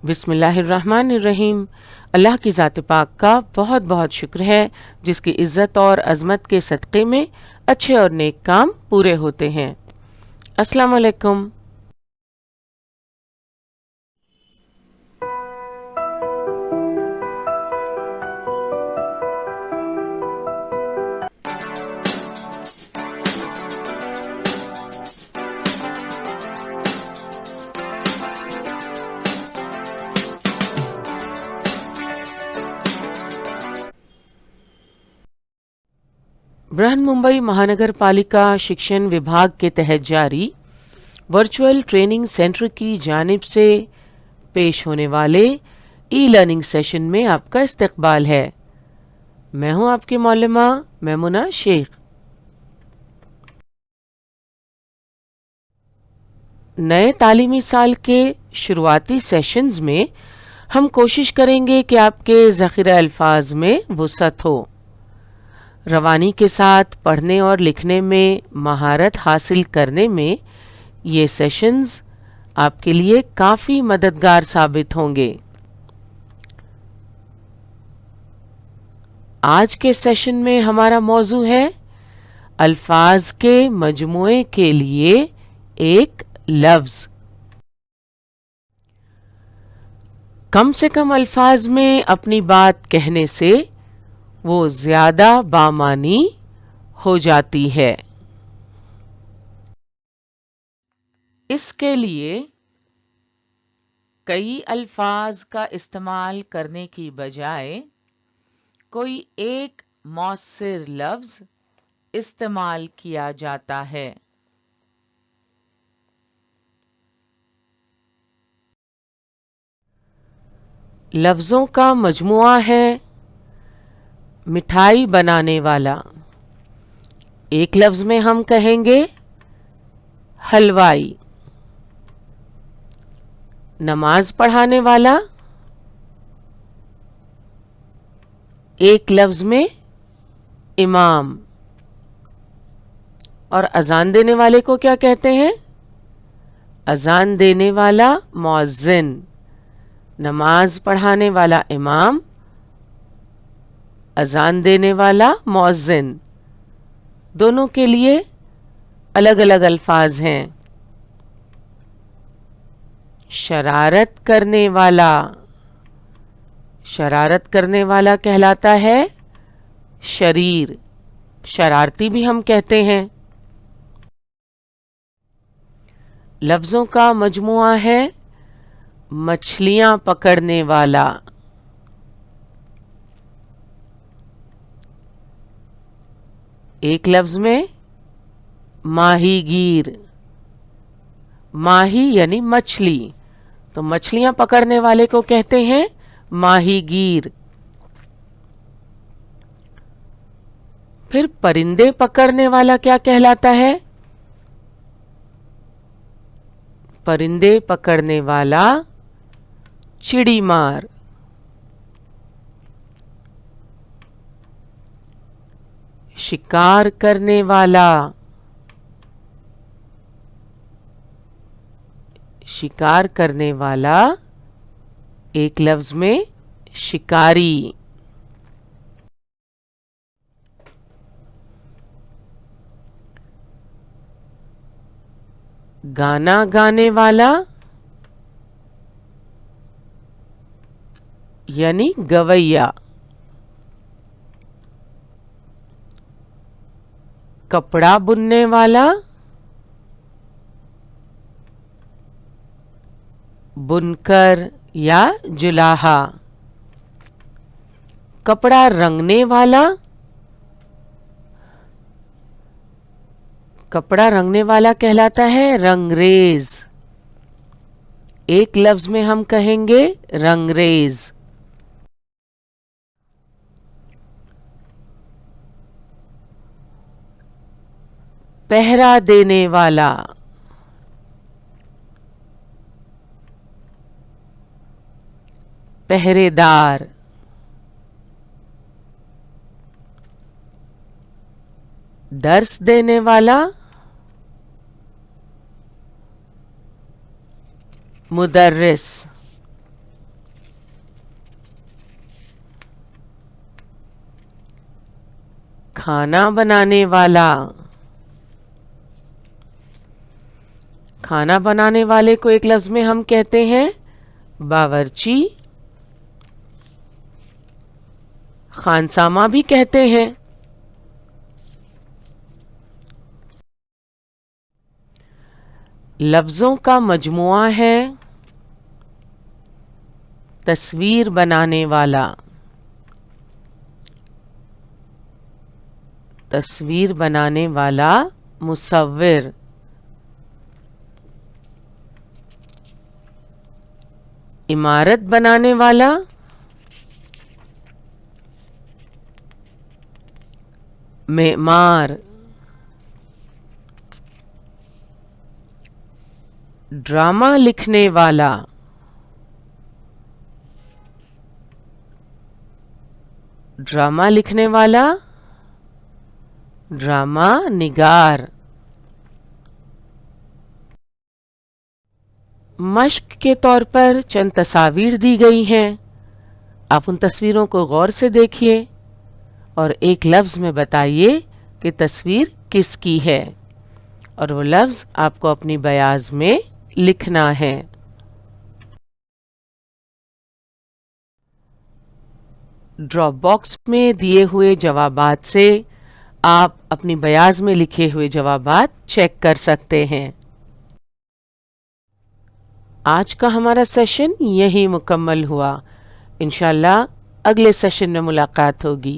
بسم اللہ الرحمن الرحیم۔ اللہ کی ذات پاک کا بہت بہت شکر ہے جس کی عزت اور عظمت کے صدقے میں اچھے اور نیک کام پورے ہوتے ہیں۔ السلام علیکم۔ برہن ممبئی مہانگر پالیکا شکشن وبھاگ کے تحت جاری ورچوئل ٹریننگ سینٹر کی جانب سے پیش ہونے والے ای لرننگ سیشن میں آپ کا استقبال ہے۔ میں ہوں آپ کی معلمہ میمونہ شیخ۔ نئے تعلیمی سال کے شروعاتی سیشنز میں ہم کوشش کریں گے کہ آپ کے ذخیرہ الفاظ میں وسعت ہو، روانی کے ساتھ پڑھنے اور لکھنے میں مہارت حاصل کرنے میں یہ سیشنز آپ کے لیے کافی مددگار ثابت ہوں گے۔ آج کے سیشن میں ہمارا موضوع ہے الفاظ کے مجموعے کے لیے ایک لفظ۔ کم سے کم الفاظ میں اپنی بات کہنے سے وہ زیادہ بامعنی ہو جاتی ہے۔ اس کے لیے کئی الفاظ کا استعمال کرنے کی بجائے کوئی ایک مؤثر لفظ استعمال کیا جاتا ہے۔ لفظوں کا مجموعہ ہے مٹھائی بنانے والا۔ ایک لفظ میں ہم کہیں گے حلوائی۔ نماز پڑھانے والا، ایک لفظ میں امام۔ اور اذان دینے والے کو کیا کہتے ہیں؟ اذان دینے والا مؤذن۔ نماز پڑھانے والا امام، اذان دینے والا مؤذن، دونوں کے لیے الگ الگ الفاظ ہیں۔ شرارت کرنے والا، شرارت کرنے والا کہلاتا ہے شریر، شرارتی بھی ہم کہتے ہیں۔ لفظوں کا مجموعہ ہے مچھلیاں پکڑنے والا۔ ایک لفظ میں ماہی گیر۔ ماہی یعنی مچھلی، تو مچھلیاں پکڑنے والے کو کہتے ہیں ماہی گیر۔ پھر پرندے پکڑنے والا کیا کہلاتا ہے؟ پرندے پکڑنے والا چڑی مار۔ شکار کرنے والا، شکار کرنے والا ایک لفظ میں شکاری۔ گانا گانے والا یعنی گویا۔ کپڑا بننے والا، بنکر یا جلاحا۔ کپڑا رنگنے والا، کپڑا رنگنے والا کہلاتا ہے رنگریز۔ ایک لفظ میں ہم کہیں گے رنگریز۔ پہرا دینے والا، پہرے دار۔ درس دینے والا، مدرس۔ کھانا بنانے والا. کھانا بنانے والے کو ایک لفظ میں ہم کہتے ہیں باورچی. خانسامہ بھی کہتے ہیں. لفظوں کا مجموعہ ہے تصویر بنانے والا. تصویر بنانے والا مصور. عمارت بنانے والا معمار. ڈرامہ لکھنے والا ڈرامہ لکھنے والا ڈرامہ نگار. مشق کے طور پر چند تصاویر دی گئی ہیں. آپ ان تصویروں کو غور سے دیکھیے اور ایک لفظ میں بتائیے کہ تصویر کس کی ہے، اور وہ لفظ آپ کو اپنی بیاض میں لکھنا ہے. ڈراپ باکس میں دیے ہوئے جوابات سے آپ اپنی بیاض میں لکھے ہوئے جوابات چیک کر سکتے ہیں. آج کا ہمارا سیشن یہی مکمل ہوا. انشاءاللہ اگلے سیشن میں ملاقات ہوگی.